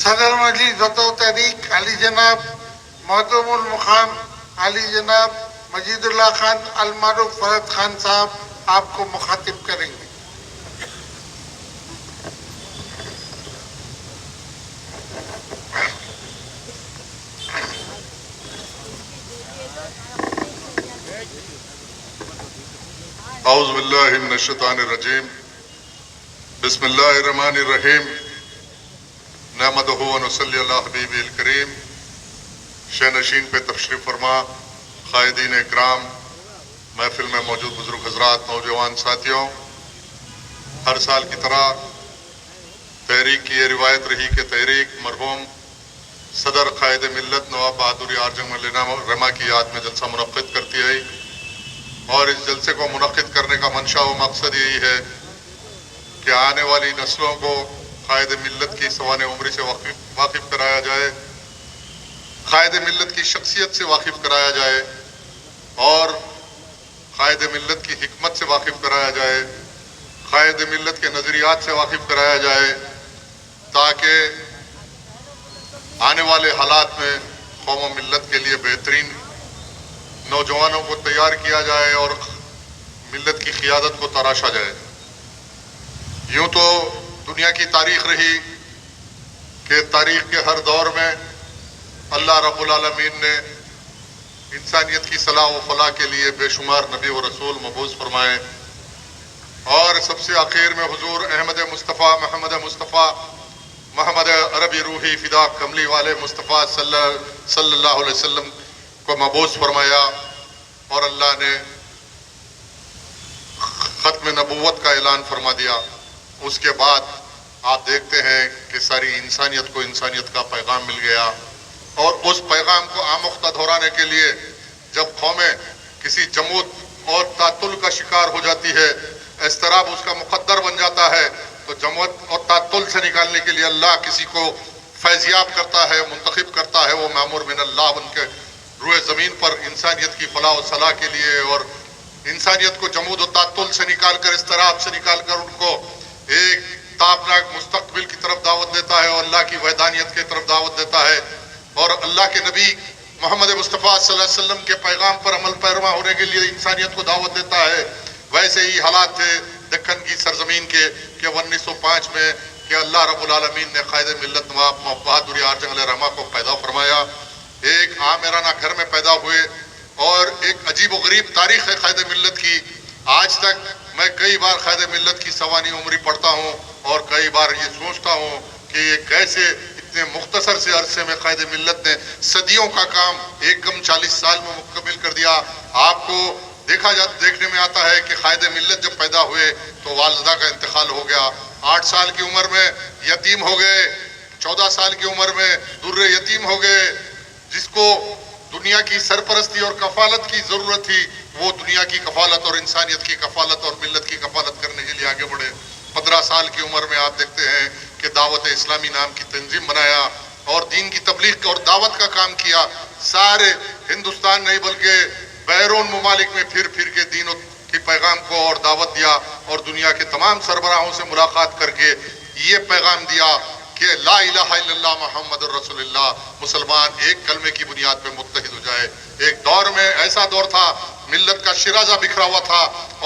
صدر مجلس وطن تحریک علی جناب محترم المقام علی جناب مجید اللہ خان المعروف فرد خان صاحب آپ کو مخاطب کریں گے۔ اعوذ باللہ من الشیطان الرجیم، بسم اللہ الرحمن الرحیم، نحمدہ و نصلی علی حبیبہ الکریم۔ شہنشین پہ تشریف فرما قائدین اکرام، محفل میں موجود بزرگ حضرات، نوجوان ساتھیوں، ہر سال کی طرح تحریک کی یہ روایت رہی کہ تحریک مرحوم صدر قائد ملت نواب بہادر یار جنگ رحمہ کی یاد میں جلسہ منعقد کرتی ہے، اور اس جلسے کو منعقد کرنے کا منشا و مقصد یہی ہے کہ آنے والی نسلوں کو قائد ملت کی سوانح عمری سے واقف کرایا جائے، قائد ملت کی شخصیت سے واقف کرایا جائے، اور قائد ملت کی حکمت سے واقف کرایا جائے، قائد ملت کے نظریات سے واقف کرایا جائے، تاکہ آنے والے حالات میں قوم و ملت کے لیے بہترین نوجوانوں کو تیار کیا جائے اور ملت کی قیادت کو تراشا جائے۔ یوں تو دنیا کی تاریخ رہی کہ تاریخ کے ہر دور میں اللہ رب العالمین نے انسانیت کی صلاح و فلاح کے لیے بے شمار نبی و رسول مبعوث فرمائے، اور سب سے آخر میں حضور احمد مصطفیٰ محمد عربی روحی فدا کملی والے مصطفیٰ صلی اللہ علیہ وسلم کو مبعوث فرمایا، اور اللہ نے ختم نبوت کا اعلان فرما دیا۔ اس کے بعد آپ دیکھتے ہیں کہ ساری انسانیت کو انسانیت کا پیغام مل گیا، اور اس پیغام کو آموختہ دہرانے کے لیے جب قومیں کسی جمود اور تعطل کا شکار ہو جاتی ہے، اضطراب اس کا مقدر بن جاتا ہے، تو جمود اور تعطل سے نکالنے کے لیے اللہ کسی کو فیضیاب کرتا ہے، منتخب کرتا ہے، وہ مامور من اللہ بن کے روئے زمین پر انسانیت کی فلاح و صلاح کے لیے، اور انسانیت کو جمود و تعطل سے نکال کر، اضطراب سے نکال کر ان کو ایک تابناک مستقبل کی طرف دعوت دیتا ہے، اور اللہ کی وحدانیت کی طرف دعوت دیتا ہے، اور اللہ کے نبی محمد مصطفیٰ صلی اللہ علیہ وسلم کے پیغام پر عمل پیروا ہونے کے لیے انسانیت کو دعوت دیتا ہے۔ ویسے ہی حالات تھے دکن کی سرزمین کے کہ 1905 میں کہ اللہ رب العالمین نے قائد ملت نواب بہادر یار جنگ رحمہ کو پیدا فرمایا، ایک عامرانہ گھر میں پیدا ہوئے، اور ایک عجیب و غریب تاریخ ہے قائد ملت کی۔ آج تک میں کئی بار قائد ملت کی سوانح عمری پڑھتا ہوں، اور کئی بار یہ سوچتا ہوں کہ یہ کیسے اتنے مختصر سے عرصے میں قائد ملت نے صدیوں کا کام ایک کم 40 سال میں مکمل کر دیا۔ آپ کو دیکھنے میں آتا ہے کہ قائد ملت جب پیدا ہوئے تو والدہ کا انتقال ہو گیا، 8 سال کی عمر میں یتیم ہو گئے، 14 سال کی عمر میں در یتیم ہو گئے۔ جس کو دنیا کی سرپرستی اور کفالت کی ضرورت تھی، وہ دنیا کی کفالت اور انسانیت کی کفالت اور ملت کی کفالت کرنے کے لیے آگے بڑھے۔ 15 سال کی عمر میں آپ دیکھتے ہیں کہ دعوت اسلامی نام کی تنظیم بنایا، اور دین کی تبلیغ اور دعوت کا کام کیا۔ سارے ہندوستان نہیں بلکہ بیرون ممالک میں پھر کے دین کی پیغام کو اور دعوت دیا، اور دنیا کے تمام سربراہوں سے ملاقات کر کے یہ پیغام دیا کہ لا الہ الا اللہ محمد الرسول اللہ، مسلمان ایک کلمے کی بنیاد پہ متحد ہو جائے۔ ایک دور میں ایسا دور تھا ملت کا شرازہ بکھرا ہوا تھا،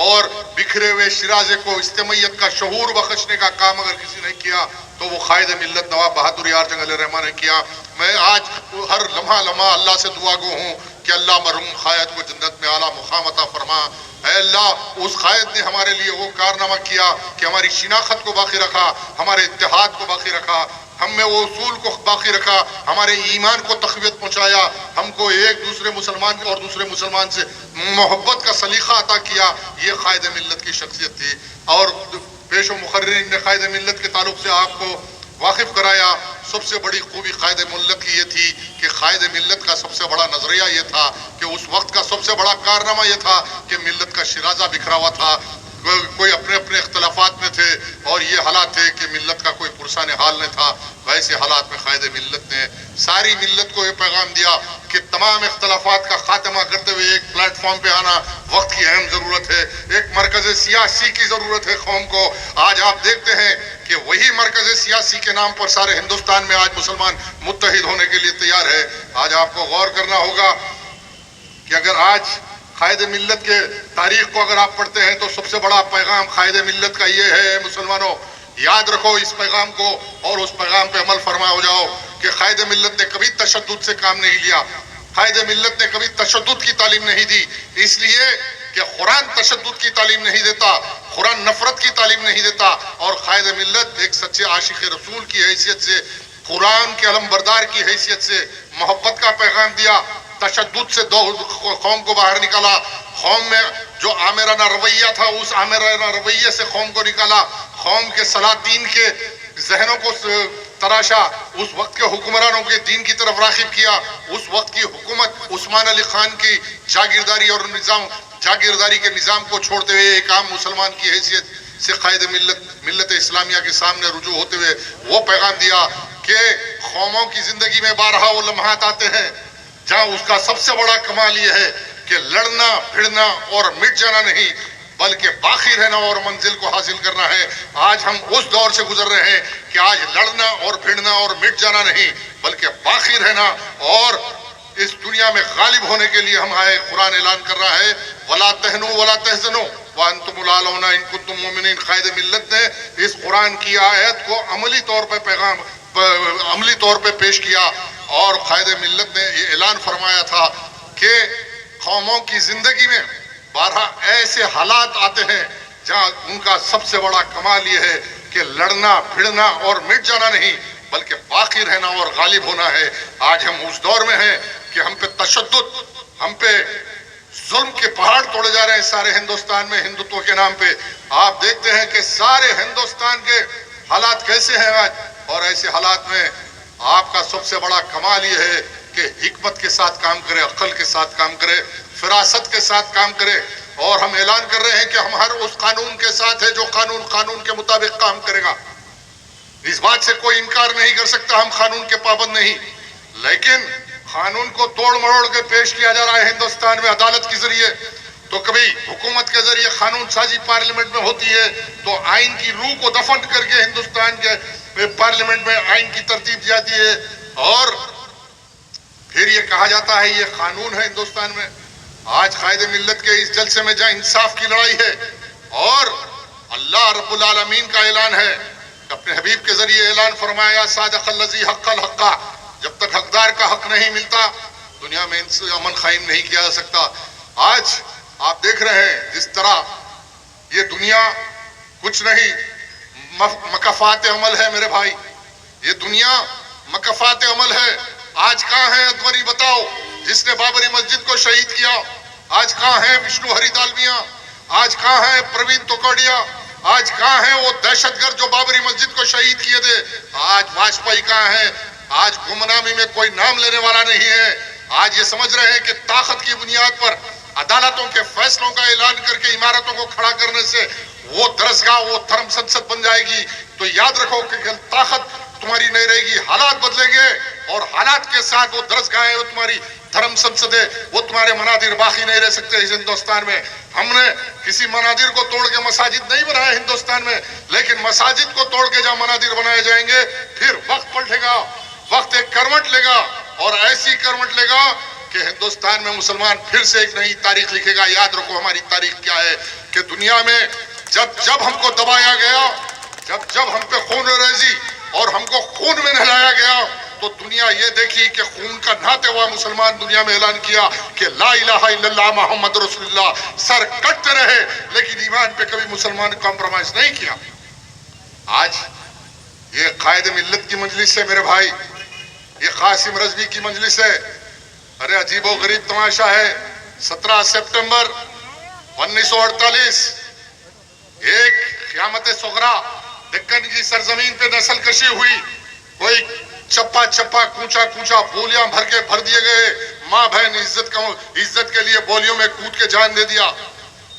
اور بکھرے ہوئے شرازے کو اجتماعیت کا شعور بخشنے کا کام اگر کسی نے کیا تو وہ قائد ملت نواب بہادر یار جنگ رحمہ نے کیا۔ میں آج ہر لمحہ اللہ سے دعا گو ہوں کہ اللہ مرحوم قائد کو جنت میں اعلیٰ مقام عطا فرما۔ اے اللہ، اس قائد نے ہمارے لیے وہ کارنامہ کیا کہ ہماری شناخت کو باقی رکھا، ہمارے اتحاد کو باقی رکھا، ہم میں وہ اصول کو باقی رکھا، ہمارے ایمان کو تقویت پہنچایا، ہم کو ایک دوسرے مسلمان اور دوسرے مسلمان سے محبت کا سلیقہ عطا کیا۔ یہ قائد ملت کی شخصیت تھی، اور پیش و مقررین نے قائد ملت کے تعلق سے آپ کو واقف کرایا۔ سب سے بڑی خوبی قائد ملت کی یہ تھی کہ قائد ملت کا سب سے بڑا نظریہ یہ تھا کہ اس وقت کا سب سے بڑا کارنامہ یہ تھا کہ ملت کا شرازہ بکھرا ہوا تھا، کوئی اپنے اپنے اختلافات میں تھے اور یہ حالات تھے کہ ملت کا کوئی پرسان حال نہ تھا، ویسے حالات میں قائد ملت نے ساری ملت کو یہ پیغام دیا کہ تمام اختلافات کا خاتمہ کرتے ہوئے ایک پلیٹ فارم پہ آنا وقت کی اہم ضرورت ہے، ایک مرکز سیاسی کی ضرورت ہے قوم کو۔ آج آپ دیکھتے ہیں کہ وہی مرکز سیاسی کے نام پر سارے ہندوستان میں آج مسلمان متحد ہونے کے لیے تیار ہے۔ آج آپ کو غور کرنا ہوگا کہ اگر آج قائد ملت کے تاریخ کو اگر آپ پڑھتے ہیں تو سب سے بڑا پیغام قائد ملت کا یہ ہے، مسلمانوں یاد رکھو اس پیغام کو اور اس پیغام پہ عمل فرما ہو جاؤ کہ قائد ملت نے کبھی تشدد سے کام نہیں لیا، قائد ملت نے کبھی تشدد کی تعلیم نہیں دی، اس لیے کہ قرآن تشدد کی تعلیم نہیں دیتا، قرآن نفرت کی تعلیم نہیں دیتا، اور قائد ملت ایک سچے عاشق رسول کی حیثیت سے، قرآن کے علم بردار کی حیثیت سے محبت کا پیغام دیا، تشدد سے دو قوم کو باہر نکالا، قوم میں جو آمرانہ رویہ تھا اس آمرانہ رویے سے قوم کو نکالا، قوم کے سلاطین کے ذہنوں کو تراشا، اس وقت کے حکمرانوں کے دین کی طرف راغب کیا، اس وقت کی حکومت عثمان علی خان کی جاگیرداری اور جاگیرداری کے نظام کو چھوڑتے ہوئے ایک عام مسلمان کی حیثیت سے قائد ملت اسلامیہ کے سامنے رجوع ہوتے ہوئے وہ پیغام دیا کہ قوموں کی زندگی میں بارہا وہ لمحات آتے ہیں جہاں اس کا سب سے بڑا کمال یہ ہے کہ لڑنا بھڑنا اور مٹ جانا نہیں بلکہ باقی رہنا اور منزل کو حاصل کرنا ہے۔ آج ہم اس دور سے گزر رہے ہیں کہ آج لڑنا اور بھڑنا اور مٹ جانا نہیں بلکہ باقی رہنا اور اس دنیا میں غالب ہونے کے لیے ہم آئے۔ قرآن اعلان کر رہا ہے وَلَا تَهْنُوا وَلَا تَحْزَنُوا وَأَنْتُمُ الْأَعْلَوْنَ إِن كُنتُم مُؤْمِنِينَ۔ قائد ملت نے اس قرآن کی آیت کو عملی طور پہ پیش کیا اور قائد ملت نے یہ اعلان فرمایا تھا کہ قوموں کی زندگی میں بارہا ایسے حالات آتے ہیں جہاں ان کا سب سے بڑا کمال یہ ہے کہ لڑنا بھڑنا اور مٹ جانا نہیں بلکہ باقی رہنا اور غالب ہونا ہے۔ آج ہم اس دور میں ہیں کہ ہم پہ تشدد، ہم پہ ظلم کے پہاڑ توڑے جا رہے ہیں سارے ہندوستان میں ہندوتو کے نام پہ۔ آپ دیکھتے ہیں کہ سارے ہندوستان کے حالات کیسے ہیں آج، اور ایسے حالات میں آپ کا سب سے بڑا کمال یہ ہے کہ حکمت کے ساتھ کام کرے، عقل کے ساتھ کام کرے، فراست کے ساتھ کام کرے، اور ہم اعلان کر رہے ہیں کہ ہم ہر اس قانون کے ساتھ ہے جو قانون کے مطابق کام کرے گا۔ اس بات سے کوئی انکار نہیں کر سکتا ہم قانون کے پابند نہیں، لیکن قانون کو توڑ مروڑ کے پیش کیا جا رہا ہے ہندوستان میں عدالت کے ذریعے، تو کبھی حکومت کے ذریعے قانون سازی پارلیمنٹ میں ہوتی ہے تو آئین کی روح کو دفن کر کے ہندوستان کے پارلیمنٹ میں آئین کی ترتیب دی جاتی ہے، اور پھر یہ کہا جاتا ہے یہ قانون ہے ہندوستان میں۔ آج قائد ملت کے اس جلسے میں جہاں انصاف کی لڑائی ہے اور اللہ رب العالمین کا اعلان ہے، اپنے حبیب کے ذریعے اعلان فرمایا صادق الذی حق الحق، جب تک حقدار کا حق نہیں ملتا دنیا میں ان سے امن قائم نہیں کیا جا سکتا۔ آج آپ دیکھ رہے ہیں جس طرح یہ دنیا کچھ نہیں مکافات عمل ہے میرے بھائی، یہ دنیا مکافات عمل ہے۔ آج کہاں ہے ادواری بتاؤ جس نے بابری مسجد کو شہید کیا؟ آج کہاں ہے وشنو ہری دالویاں؟ آج کہاں ہے پروین توکڑیا؟ آج کہاں ہے وہ دہشت گرد جو بابری مسجد کو شہید کیے تھے؟ آج واجپئی کہاں ہے؟ آج گمنامی میں کوئی نام لینے والا نہیں ہے۔ آج یہ سمجھ رہے ہیں کہ طاقت کی بنیاد پر عدالتوں کے فیصلوں کا اعلان کر کے عمارتوں کو کھڑا کرنے سے وہ درسگاہ وہ دھرم سنسد بن جائے گی، تو یاد رکھو کہ طاقت تمہاری نہیں رہے گی، حالات بدلیں گے اور حالات کے ساتھ وہ درسگاہیں وہ تمہاری دھرم سنسد ہے، وہ تمہارے منادر باقی نہیں رہ سکتے اس ہندوستان میں۔ ہم نے کسی منادر کو توڑ کے مساجد نہیں بنایا ہندوستان میں، لیکن مساجد کو توڑ کے جہاں منادر بنائے جائیں گے پھر وقت پلٹے گا، وقت ایک کروٹ لے گا، اور ایسی کروٹ لے گا کہ ہندوستان میں مسلمان پھر سے ایک نئی تاریخ لکھے گا۔ یاد رکھو ہماری تاریخ کیا ہے کہ دنیا میں جب ہم کو دبایا گیا، جب ہم پہ خون ریزی اور ہم کو خون میں نہلایا گیا، تو دنیا یہ دیکھی کہ خون کا نہاتے ہوا مسلمان دنیا میں اعلان کیا کہ لا الہ الا اللہ محمد رسول اللہ، سر کٹتے رہے لیکن ایمان پہ کبھی مسلمان کمپرومائز نہیں کیا۔ آج یہ قائد ملت کی مجلس ہے میرے بھائی، یہ قاسم رضوی کی مجلس ہے۔ ارے عجیب و غریب تماشا ہے، 17 سپٹمبر 1948 ایک قیامت صغرا دکن کی سرزمین پہ نسل کشی ہوئی، کوئی چپا چپا کونچا کونچا بولیاں بھر دیے گئے، ماں بہن عزت کے لیے بولیوں میں کود کے جان دے دیا،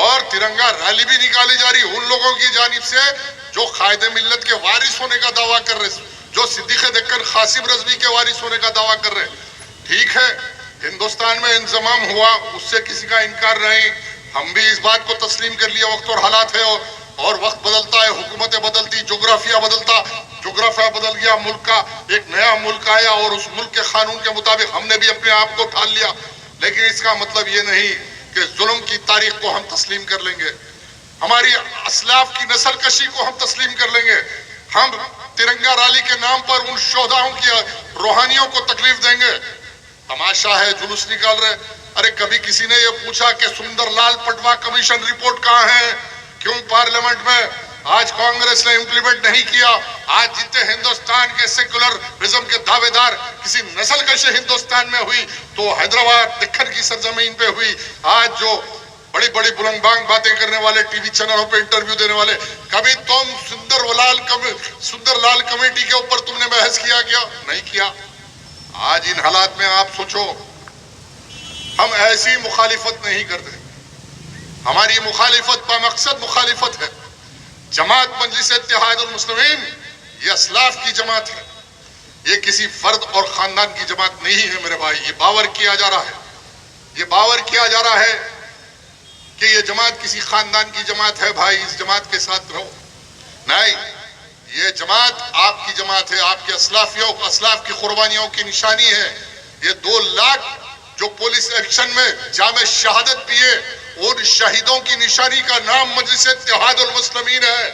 اور ترنگا ریلی بھی نکالی جا رہی ان لوگوں کی جانب سے جو قائد ملت کے وارث ہونے کا دعویٰ کر رہے, جو صدیق دکن قاسم رضوی کے وارث ہونے کا دعویٰ کر رہے. ٹھیک ہے, ہندوستان میں انضمام ہوا, اس سے کسی کا انکار نہیں, ہم بھی اس بات کو تسلیم کر لیا. وقت اور حالات ہے اور وقت بدلتا ہے, حکومتیں بدلتی, جغرافیہ بدلتا, جغرافیہ بدل گیا, ملک کا ایک نیا ملک آیا اور اس ملک کے قانون کے مطابق ہم نے بھی اپنے آپ کو ڈھال لیا. لیکن اس کا مطلب یہ نہیں کہ ظلم کی تاریخ کو ہم تسلیم کر لیں گے, ہماری اسلاف کی نسل کشی کو ہم تسلیم کر لیں گے. ہم ترنگا ریلی کے نام پر ان شہداؤں کی روحانیوں کو تکلیف دیں گے. تماشا ہے, جلوس نکال رہے. ارے کبھی کسی نے یہ پوچھا کہ سندر لال پٹوا کمیشن رپورٹ کہاں ہے؟ کیوں پارلیمنٹ میں آج کانگریس نے امپلیمنٹ نہیں کیا؟ آج جتنے ہندوستان کے سیکولرزم کے دعوے دار کسی نسل کشی ہندوستان میں ہوئی تو حیدرآباد دکن کی سرزمین پہ ہوئی. آج جو بڑی بڑی بلند بانگ باتیں کرنے والے ٹی وی چینلوں پہ انٹرویو دینے والے, کبھی تم سندر لال کمیٹی کے اوپر تم نے بحث کیا کیا؟ نہیں کیا. آج ان حالات میں آپ سوچو, ہم ایسی مخالفت نہیں کرتے. ہماری مخالفت با مقصد مخالفت ہے. جماعت مجلس اتحاد المسلمین یہ اسلاف کی جماعت ہے, یہ کسی فرد اور خاندان کی جماعت نہیں ہے میرے بھائی. یہ باور کیا جا رہا ہے, یہ باور کیا جا رہا ہے کہ یہ جماعت کسی خاندان کی جماعت ہے. بھائی اس جماعت کے ساتھ رہو. نہیں, یہ جماعت آپ کی جماعت ہے, آپ کے اسلاف کی قربانیوں کی نشانی ہے. یہ 2 لاکھ جو پولیس ایکشن میں جام شہادت پیے اور شہیدوں کی نشانی کا نام مجلس اتحاد المسلمین ہے.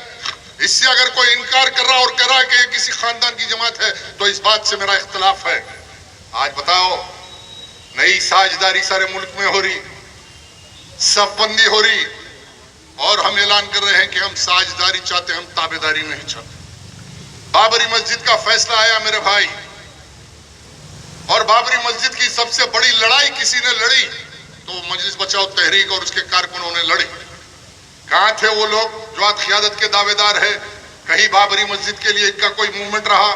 اس سے اگر کوئی انکار کر رہا اور کہہ رہا کہ یہ کسی خاندان کی جماعت ہے تو اس بات سے میرا اختلاف ہے. آج بتاؤ, نئی ساجداری سارے ملک میں ہو رہی, صف بندی ہو رہی, اور ہم اعلان کر رہے ہیں کہ ہم ساجداری چاہتے ہیں, ہم تابعداری نہیں چاہتے. بابری مسجد کا فیصلہ آیا میرے بھائی, اور بابری مسجد کی سب سے بڑی لڑائی کسی نے لڑی تو مجلس بچاؤ تحریک اور اس کے کارکنوں نے لڑی. کہاں تھے وہ لوگ جو آج قیادت کے دعوے دار ہے؟ کہیں بابری مسجد کے لیے ان کا کوئی موومنٹ رہا؟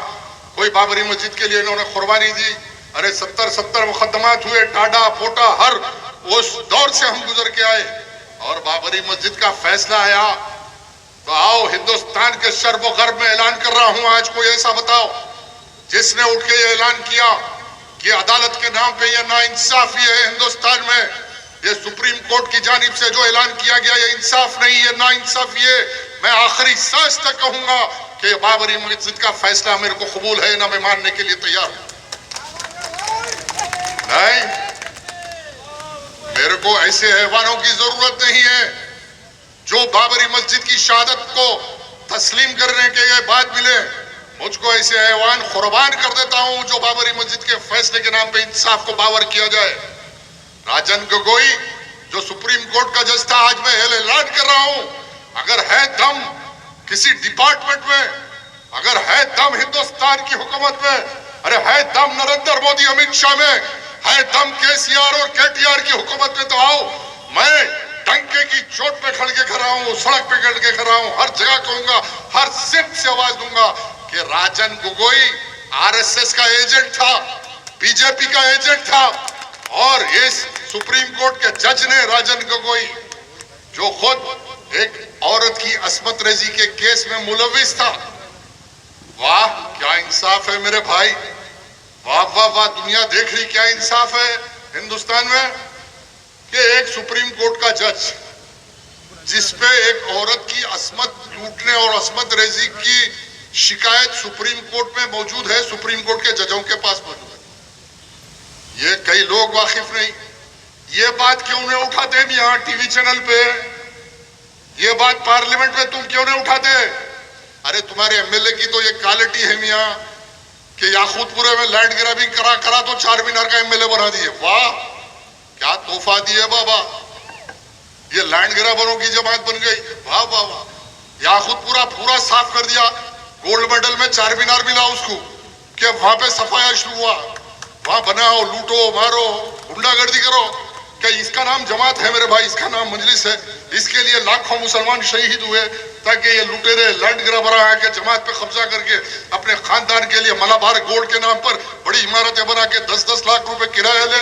کوئی بابری مسجد کے لیے انہوں نے قربانی دی؟ ارے 70 مقدمات ہوئے, ٹاڈا پوٹا, ہر اس دور سے ہم گزر کے آئے, اور بابری مسجد کا فیصلہ آیا تو آؤ ہندوستان کے شرق و غرب میں اعلان کر رہا ہوں, آج کوئی ایسا بتاؤ جس نے اٹھ کے یہ اعلان کیا کہ عدالت کے نام پہ یہ ناانصافی ہے ہندوستان میں. یہ سپریم کورٹ کی جانب سے جو اعلان کیا گیا یہ انصاف نہیں, یہ ناانصافی ہے. میں آخری سانس تک کہوں گا کہ بابری مسجد کا فیصلہ میرے کو قبول ہے, نہ میں ماننے کے لیے تیار ہوں. نہیں, میرے کو ایسے حیوانوں کی ضرورت نہیں ہے جو بابری مسجد کی شہادت کو تسلیم کرنے کے یہ بات ملے. مجھ کو ایسے حیوان قربان کر دیتا ہوں جو بابری مسجد کے فیصلے کے نام پہ انصاف کو باور کیا جائے. راجن گگوئی جو سپریم کورٹ کا جج تھا, آج میں اعلان کر رہا ہوں, اگر ہے دم کسی ڈپارٹمنٹ میں, اگر ہے دم ہندوستان کی حکومت میں, ارے ہے دم نریندر مودی امت شاہ میں, ہے دم KCR اور KTR کی حکومت میں, تو آؤ میں ڈنکے کی چوٹ پہ کھڑ کے کھڑا ہوں, سڑک پہ کھڑ کے کھڑا ہوں, ہر جگہ کہوں گا, ہر صف سے آواز دوں گا کہ راجن گگوئی RSS کا ایجنٹ تھا, BJP کا ایجنٹ تھا, اور اس سپریم کورٹ کے جج نے راجن گگوئی جو خود ایک عورت کی عصمت ریزی کے کیس میں ملوث تھا. واہ کیا انصاف ہے میرے بھائی, واہ واہ واہ, دنیا دیکھ رہی کیا انصاف ہے ہندوستان میں کہ ایک سپریم کورٹ کا جج جس پہ ایک عورت کی عصمت لوٹنے اور عصمت ریزی کی شکایت سپریم کورٹ میں موجود ہے, سپریم کورٹ کے ججوں کے پاس موجود ہے. یہ کئی لوگ واقف نہیں. یہ بات کیوں نہیں اٹھاتے یہاں ٹی وی چینل پہ؟ یہ بات پارلیمنٹ میں تم کیوں نہیں اٹھاتے؟ ارے تمہارے MLA کی تو یہ کوالٹی ہے میاں کہ یاقوت پورے میں لینڈ گرابنگ کرا تو 4 مینار کا MLA بنا دیے. واہ کیا تحفہ دیے بابا, یہ لینڈ گرابروں کی جماعت بن گئی. واہ واہ واہ, یاقوت پورا صاف کر دیا, گولڈ میڈل میں 4 مینار ملا اس کو کہ وہاں پہ صفایا شروع ہوا, وہاں بناؤ, لوٹو مارو, گنڈا گردی کرو. کہ اس کا نام جماعت ہے میرے بھائی, اس کا نام مجلس ہے. اس کے لیے لاکھوں مسلمان شہید ہوئے تاکہ یہ لوٹیرے لینڈ گرابر آ کے جماعت پہ قبضہ کر کے اپنے خاندان کے لیے ملابار گولڈ کے نام پر بڑی عمارتیں بنا کے 10-10 لاکھ روپے کرایہ لے.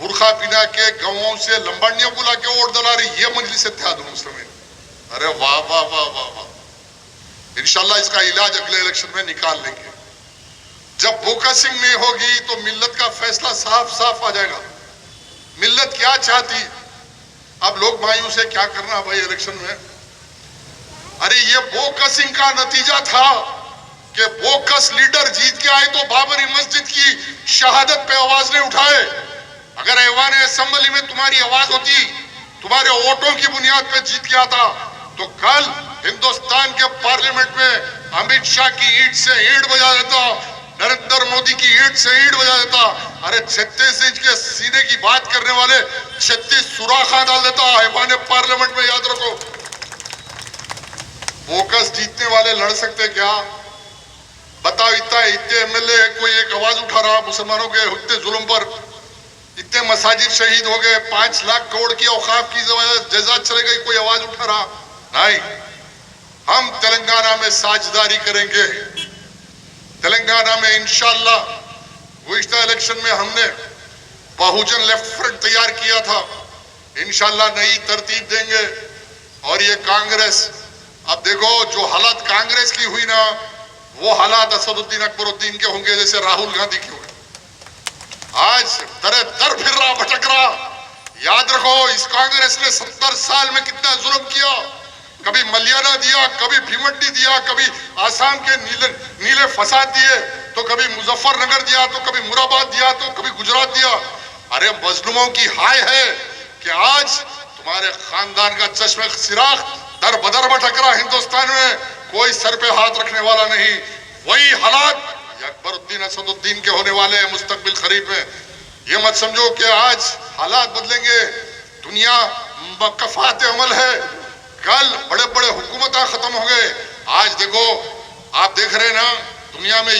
برقع پہنا کے گاؤں سے لمباڑیاں بلا کے ووٹ دلا رہی، یہ مجلس اتحاد المسلمین. ارے واہ واہ واہ واہ واہ. انشاءاللہ اس کا علاج اگلے الیکشن میں نکال لیں گے. جب فوکسنگ نہیں ہوگی تو ملت کا فیصلہ صاف صاف آ جائے گا. ملت کیا چاہتی؟ اب لوگ مایوس ہے، کیا کرنا بھائی الیکشن میں. ارے یہ فوکسنگ کا نتیجہ تھا کہ بوکس لیڈر جیت کے آئے تو بابری مسجد کی شہادت پہ آواز نہیں اٹھائے. اگر ایوان اسمبلی میں تمہاری آواز ہوتی، تمہارے ووٹوں کی بنیاد پہ جیت کے آتا، تو کل ہندوستان کے پارلیمنٹ میں امت شاہ کی اینٹ سے اینٹ بجا دیتا، نریندر مودی کی اینٹ سے اینٹ بجا دیتا. ارے 36 انچ کے سینے کی بات کرنے والے 36 سوراخاں ڈال دیتا ایوان پارلیمنٹ میں. یاد رکھو، بوکس جیتنے والے لڑ سکتے کیا؟ بتاؤ، اتنے ایم ایل اے کوئی ایک آواز اٹھا رہا مسلمانوں کے اتنے ظلم پر؟ اتنے مساجد شہید ہو گئے، 5 لاکھ کروڑ کی اوقاف کی جائیداد چلے گئی، کوئی آواز اٹھا رہا؟ نہیں. ہم تلنگانہ میں ساجداری کریں گے. تلنگانہ میں انشاءاللہ گزشتہ الیکشن میں ہم نے بہوجن لیفٹ فرنٹ تیار کیا تھا، انشاءاللہ نئی ترتیب دیں گے. اور یہ کانگریس، اب دیکھو جو حالت کانگریس کی ہوئی نا، وہ حالات اسد الدین اکبر الدین کے ہوں گے جیسے راہل گاندھی کے ہوئے. آج در در پھر رہا، بھٹک رہا. یاد رکھو، اس کانگریس نے 70 سال میں کتنا ظلم کیا. کبھی ملیالہ دیا، کبھی بھیمنڈی دیا، کبھی آسام کے نیلے فساد دیے، تو کبھی مظفر نگر دیا، تو کبھی مراباد دیا، تو کبھی گجرات دیا. ارے مظلوموں کی ہائے ہے کہ آج تمہارے خاندان کا چشم چراغ در بدر بھٹک رہا ہندوستان میں، کوئی سر پہ ہاتھ رکھنے والا نہیں. وہی حالات اکبر الدین اسد الدین کے ہونے والے ہیں مستقبل قریب میں. یہ مت سمجھو کہ آج حالات بدلیں گے. دنیا مقفات عمل ہے، کل بڑے بڑے حکومتیں ختم ہو گئے. آج دیکھو، آپ دیکھ رہے ہیں نا دنیا میں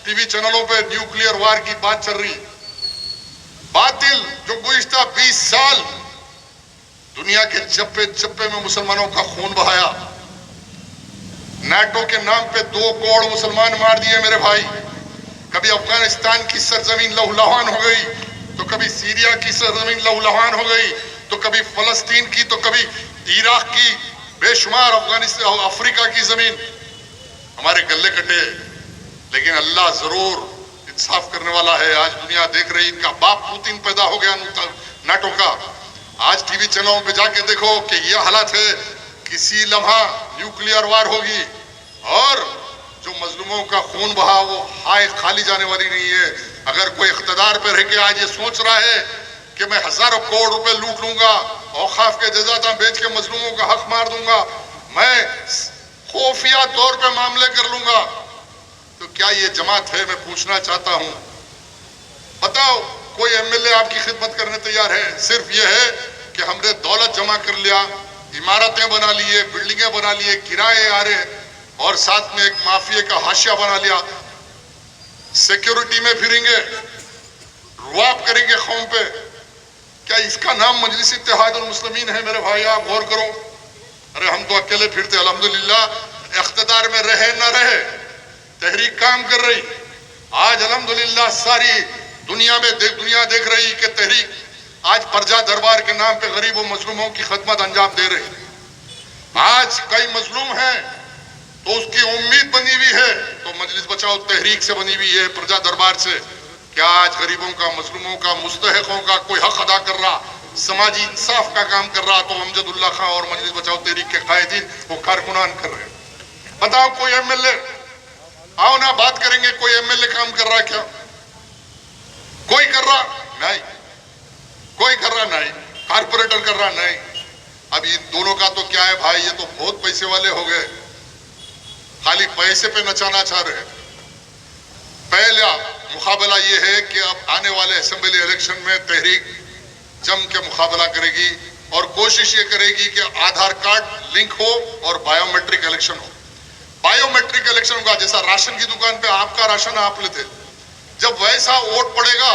ٹی وی چینلوں پہ نیوکلیئر وار کی بات چل رہی. باطل جو گزشتہ 20 سال دنیا کے چپے چپے میں مسلمانوں کا خون بہایا، نیٹو کے نام پہ 2 کروڑ مسلمان مار دیے میرے بھائی. کبھی افغانستان کی سرزمین لہولہان ہو گئی، تو کبھی سیریا کی سرزمین لہولہان ہو گئی، تو کبھی فلسطین کی، تو کبھی عراق کی، بے شمار افغانستان افریقہ کی زمین ہمارے گلے کٹے. لیکن اللہ ضرور انصاف کرنے والا ہے. آج دنیا دیکھ رہی، ان کا باپ پوتن پیدا ہو گیا نیٹو کا. آج ٹی وی چینلوں پہ جا کے دیکھو کہ یہ حالت ہے. کسی لمحہ نیوکلیئر وار ہوگی، اور جو مظلوموں کا خون بہا وہ ہائے خالی جانے والی نہیں ہے. اگر کوئی اقتدار پہ رہ کے آج یہ سوچ رہا ہے کہ میں ہزاروں کروڑ روپے لوٹ لوں گا، اوقاف کے جائیداداں بیچ کے مظلوموں کا حق مار دوں گا، میں خفیہ طور پہ معاملے کر لوں گا، تو کیا یہ جماعت ہے؟ میں پوچھنا چاہتا ہوں. بتاؤ، کوئی ایم ایل اے آپ کی خدمت کرنے تیار ہے؟ صرف یہ ہے کہ ہم نے دولت جمع کر لیا، عمارتیں بنا لیے، بلڈنگیں بنا لیے، کرائے آ رہے، اور ساتھ میں ایک مافیے کا حاشیہ بنا لیا. سیکیورٹی میں پھریں گے، رواب کریں گے قوم پہ. کیا اس کا نام مجلس اتحاد المسلمین ہے؟ میرے بھائی آپ غور کرو. ارے ہم تو اکیلے پھرتے، الحمدللہ اقتدار میں رہے نہ رہے تحریک کام کر رہی. آج الحمدللہ ساری دنیا میں دنیا دیکھ رہی کہ تحریک آج پرجا دربار کے نام پہ غریب و مظلوموں کی خدمت انجام دے رہی. آج کئی مظلوم ہیں تو اس کی امید بنی ہوئی ہے تو مجلس بچاؤ تحریک سے بنی ہوئی ہے، پرجا دربار سے. کیا آج غریبوں کا، مظلوموں کا، مستحقوں کا کوئی حق ادا کر رہا، سماجی انصاف کا کام کر رہا؟ تو امجد اللہ خان اور مجلس بچاؤ تحریک کے قائدین وہ کارکنان کر رہے ہیں. بتاؤ کوئی ایم ایل اے، آؤ نا بات کریں گے، کوئی ایم ایل اے کام کر رہا کیا؟ کوئی کر رہا نہیں، کوئی کر رہا نہیں، کارپوریٹر کر رہا نہیں. اب ان دونوں کا تو کیا ہے بھائی، یہ تو بہت پیسے والے ہو گئے، خالی پیسے پہ نچانا چاہ رہے ہیں. پہلا مقابلہ یہ ہے کہ اب آنے والے اسمبلی الیکشن میں تحریک جم کے مقابلہ کرے گی، اور کوشش یہ کرے گی کہ آدھار کارڈ لنک ہو اور بائیو میٹرک الیکشن ہو. بائیو میٹرک الیکشن ہوگا، جیسا راشن کی دکان پہ آپ کا راشن آپ لیتے، جب ویسا ووٹ پڑے گا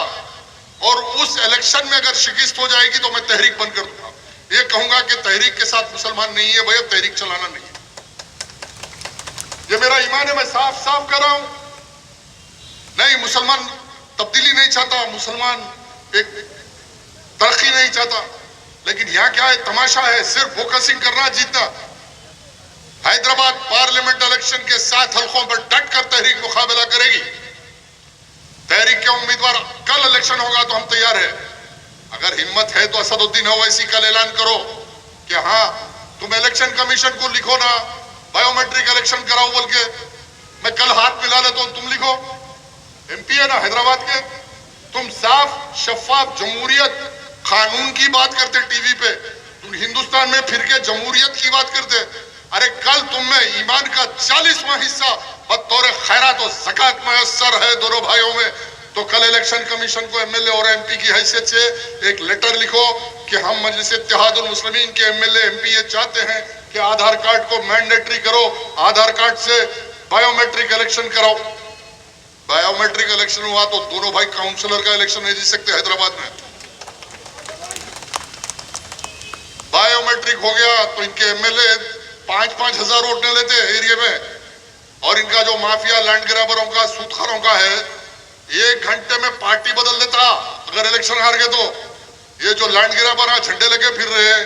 اور اس الیکشن میں اگر شکست ہو جائے گی تو میں تحریک بند کر دوں گا. یہ کہوں گا کہ تحریک کے ساتھ مسلمان نہیں ہے بھائی، تحریک چلانا نہیں ہے. یہ میرا ایمان ہے، میں صاف صاف کر رہا ہوں. نہیں، مسلمان تبدیلی نہیں چاہتا. مسلمان ایک ترقی نہیں چاہتا. لیکن یہاں کیا ہے؟ تماشا ہے، صرف فوکسنگ کرنا، جیتنا. حیدرآباد پارلیمنٹ الیکشن کے 7 حلقوں پر ڈٹ کر تحریک مقابلہ کرے گی. تحریک کے امیدوار کل الیکشن ہوگا تو ہم تیار ہیں. اگر ہمت ہے تو اسد الدین اویسی کل اعلان کرو کہ ہاں تم الیکشن کمیشن کو لکھو نا بایو میٹرک الیکشن کراؤ بول کے، میں کل ہاتھ ملا لیتا ہوں، تم لکھو. ایم پی ہے نا حیدرآباد کے، تم صاف شفاف جمہوریت قانون کی بات کرتے ٹی وی پہ، تم ہندوستان میں پھر کے جمہوریت کی بات کرتے. ارے کل تم میں ایمان کا 40واں حصہ بطور خیرات و زکوٰۃ میسر ہے دونوں بھائیوں میں. تو کل الیکشن کمیشن کو ایم ایل اے اور ایم پی کی حیثیت سے ایک لیٹر لکھو کہ ہم مجلس اتحاد المسلمین کے M L A M P یہ چاہتے ہیں کہ آدھار کارڈ کو مینڈیٹری کرو، آدھار کارڈ سے بایو میٹرک الیکشن کراؤ. بایو میٹرک الیکشن ہوا تو دونوں بھائی کاؤنسلر کا الیکشن نہیں جیت سکتے حیدرآباد میں. بایو میٹرک ہو گیا تو ان کے ایم ایل اے 5-5 ہزار ووٹ نہ لیتے ایریے میں، اور ان کا جو مافیا لینڈ گرابروں کا سودخوروں کا ہے 1 گھنٹے میں پارٹی بدل دیتا اگر الیکشن ہار گئے تو. یہ جو لینڈ گرابر ہیں جھنڈے لگے پھر رہے ہیں،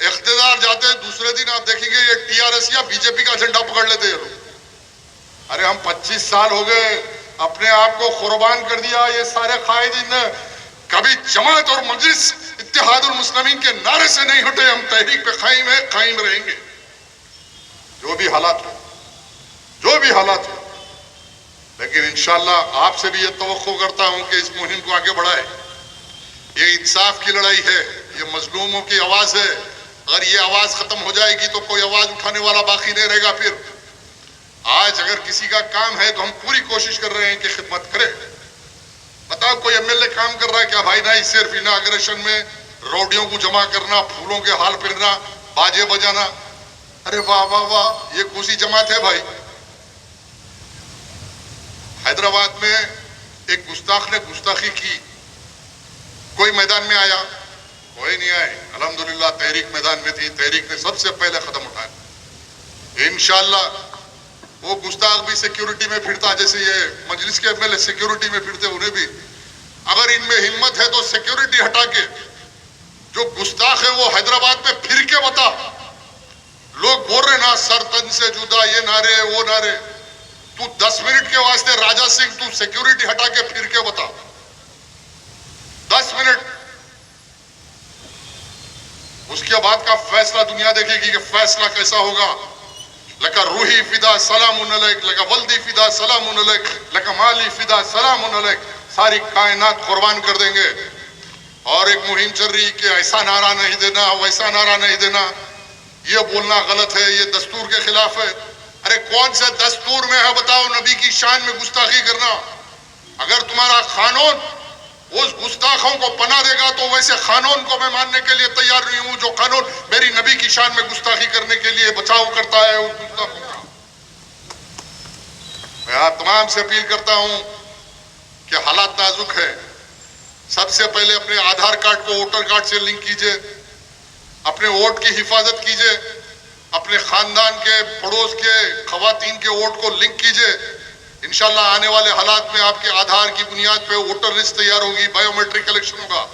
اقتدار جاتے دوسرے دن آپ دیکھیں گے یہ ٹی آر ایس یا بی جے پی کا جھنڈا پکڑ لیتے ہیں لوگ. ارے ہم 25 سال ہو گئے اپنے آپ کو قربان کر دیا، یہ سارے قائدین نے کبھی جماعت اور مجلس اتحاد المسلمین کے نعرے سے نہیں ہٹے. ہم تحریک پہ قائم ہیں، قائم رہیں گے جو بھی حالات ہو، جو بھی حالات ہو. لیکن انشاءاللہ آپ سے بھی یہ توقع کرتا ہوں کہ اس مہم کو آگے بڑھائے. یہ انصاف کی لڑائی ہے، یہ مظلوموں کی آواز ہے. اگر یہ آواز ختم ہو جائے گی تو کوئی آواز اٹھانے والا باقی نہیں رہے گا. پھر آج اگر کسی کا کام ہے تو ہم پوری کوشش کر رہے ہیں کہ خدمت کرے. بتاؤ کوئی ایم ایل اے کام کر رہا ہے کیا بھائی؟ نہیں، صرف اناگریشن میں روڈیوں کو جمع کرنا، پھولوں کے ہار پہننا، باجے بجانا. ارے واہ واہ واہ، یہ کوسی جماعت ہے بھائی. حیدرآباد میں ایک گستاخ نے گستاخی کی، کوئی میدان میں آیا؟ کوئی نہیں آئے. الحمدللہ تحریک میدان میں تھی، تحریک نے سب سے پہلے قدم اٹھایا. انشاءاللہ وہ گستاخ بھی سیکیورٹی میں پھرتا جیسے یہ مجلس کے ایم ایل اے سیکیورٹی میں پھرتے، انہیں بھی اگر ان میں ہمت ہے تو سیکیورٹی ہٹا کے جو گستاخ ہے وہ حیدرآباد میں پھر کے بتا. لوگ بول رہے نا سر تن سے جدا، یہ نعرے وہ نعرے. تو 10 منٹ کے واسطے راجہ سنگھ تو سیکیورٹی ہٹا کے پھر کے بتا. 10 منٹ. اس کے بعد کا فیصلہ دنیا دیکھے گی کہ فیصلہ کیسا ہوگا. لکا روحی فدا سلام علیک، لکا ولدی فدا سلام علیک، لکا مالی فدا سلام علیک. ساری کائنات قربان کر دیں گے. اور ایک مہم چل رہی کہ ایسا نعرہ نہیں دینا، ویسا نعرہ نہیں دینا. یہ بولنا غلط ہے، یہ دستور کے خلاف ہے. ارے کون سے دستور میں ہے بتاؤ نبی کی شان میں گستاخی کرنا؟ اگر تمہارا قانون اس گستاخوں کو پناہ دے گا تو ویسے قانون کو میں ماننے کے لیے تیار نہیں ہوں جو قانون میری نبی کی شان میں گستاخی کرنے کے لیے بچاؤ کرتا ہے اس گستاخوں کا. میں آپ تمام سے اپیل کرتا ہوں کہ حالات نازک ہے. سب سے پہلے اپنے آدھار کارڈ کو ووٹر کارڈ سے لنک کیجئے، اپنے ووٹ کی حفاظت کیجئے، اپنے خاندان کے پڑوس کے خواتین کے ووٹ کو لنک کیجئے. انشاءاللہ آنے والے حالات میں آپ کے آدھار کی بنیاد پہ ووٹر لسٹ تیار ہوگی، بایو میٹرک الیکشن ہوگا.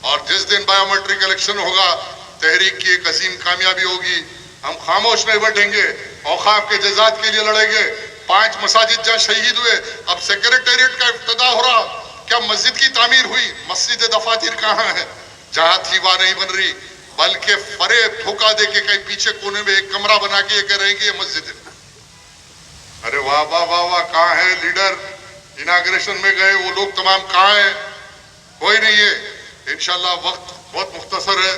اور جس دن بایو میٹرک الیکشن ہوگا تحریک کی ایک عظیم کامیابی ہوگی. ہم خاموش نہیں بیٹھیں گے، اوقاف کے جزات کے لیے لڑیں گے. 5 مساجد جہاں شہید ہوئے، اب سیکریٹریٹ کا افتتاح ہو رہا، کیا مسجد کی تعمیر ہوئی؟ مسجد دفاتر کہاں ہے؟ جہاں تھی وہاں نہیں بن رہی، بلکہ فریب دھوکہ دے کے کہیں پیچھے کونے میں ایک کمرہ بنا کے یہ کہہ رہے ہیں کہ یہ مسجد ہے. ارے واہ واہ واہ واہ، کہاں ہے لیڈر؟ اناگریشن میں گئے وہ لوگ تمام کہاں ہیں؟ کوئی نہیں ہے. انشاءاللہ وقت بہت مختصر ہے.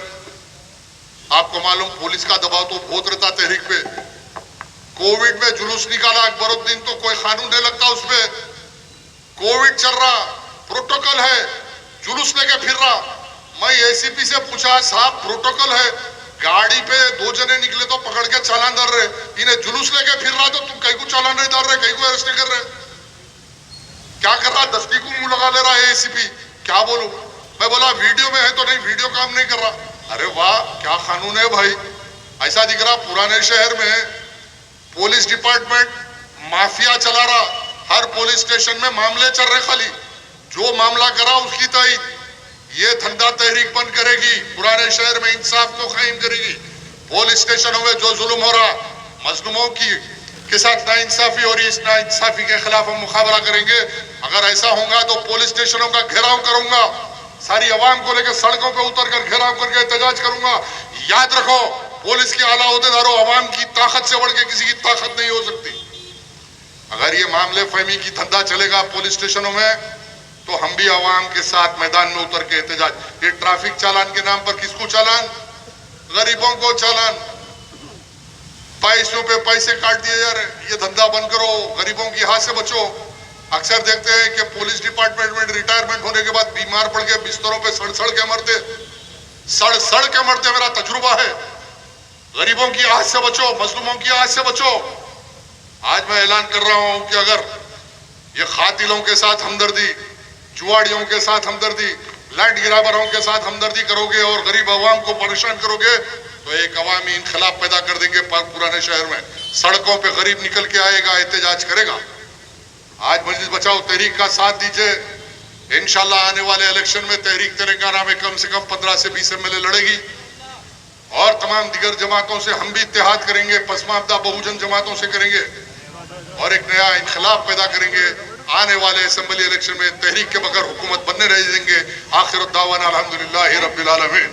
آپ کو معلوم پولیس کا دباؤ تو بہت رہتا تحریک پہ. کووڈ میں جلوس نکالا اکبر الدین تو کوئی قانون نہیں لگتا اس پہ. کووڈ چل رہا، پروٹوکول ہے، جلوس لے کے پھر رہا. میں اے سی پی سے پوچھا صاحب پروٹوکول ہے، گاڑی پہ 2 جنے نکلے تو پکڑ کے چالان ڈال رہے، انہیں جلوس لے کے پھر رہا تو تم کہیں کو چالان نہیں ڈال رہے، کہیں کو ارسٹ نہیں کر رہے. کیا کر رہا؟ دستی کو منہ لگا لے رہا ہے اے سی پی. کیا بولوں میں؟ بولا ویڈیو میں ہے تو نہیں، ویڈیو کام نہیں کر رہا. ارے واہ کیا قانون ہے بھائی. ایسا دکھ رہا پرانے شہر میں پولیس ڈپارٹمنٹ مافیا چلا رہا. ہر پولیس اسٹیشن میں معاملے چل رہے، خالی جو معاملہ کرا اس کی تائید. یہ دھندا تحریک بند کرے گی، پرانے شہر میں انصاف کو قائم کرے گی، پولیس اسٹیشنوں میں جو ظلم ہو رہا، مظلوموں کے ساتھ ناانصافی ہو رہی، اس ناانصافی کے خلاف ہم مقابلہ کریں گے۔ اگر ایسا ہوگا تو پولیس اسٹیشنوں کا گھیراؤ کروں گا، ساری عوام کو لے کے سڑکوں پہ اتر کر گھیراؤ کر کے احتجاج کروں گا۔ یاد رکھو، پولیس کے اعلیٰ عہدیداروں، عوام کی طاقت سے بڑھ کے کسی کی طاقت نہیں ہو سکتی۔ اگر یہ معاملے فہمی کی دھندا چلے گا پولیس اسٹیشنوں میں تو ہم بھی عوام کے ساتھ میدان میں اتر کے احتجاج۔ یہ ٹریفک چالان کے نام پر کس کو چالان؟ غریبوں کو چالان، پیسوں پہ پیسے کاٹ دیے جا رہے۔ یہ دھندا بند کرو، غریبوں کی ہاتھ سے بچو۔ اکثر دیکھتے ہیں کہ پولیس ڈپارٹمنٹ میں ریٹائرمنٹ ہونے کے بعد بیمار پڑ کے بستروں پہ سڑ کے مرتے، میرا تجربہ ہے۔ غریبوں کی آہت سے بچو، مظلوموں کی آہت سے بچو۔ آج میں اعلان کر رہا ہوں کہ اگر یہ قاتلوں کے ساتھ ہمدردی، جواڑیوں کے ساتھ ہمدردی، لینڈ گرابروں کے ساتھ ہمدردی کرو گے اور غریب عوام کو پریشان کرو گے تو ایک عوامی انقلاب پیدا کر دیں گے پرانے شہر میں۔ سڑکوں پہ غریب نکل کے آئے گا، احتجاج کرے گا۔ آج مجلس بچاؤ تحریک کا ساتھ دیجئے۔ انشاءاللہ آنے والے الیکشن میں تحریک تلنگانہ میں کم سے کم 15 سے 20 MLA لڑے گی، اور تمام دیگر جماعتوں سے ہم بھی اتحاد کریں گے، پسماندہ بہوجن جماعتوں سے کریں گے، اور ایک نیا انقلاب پیدا کریں گے۔ آنے والے اسمبلی الیکشن میں تحریک کے بغیر حکومت بننے رہ دیں گے۔ آخر الدعوانا الحمدللہ رب العالمین۔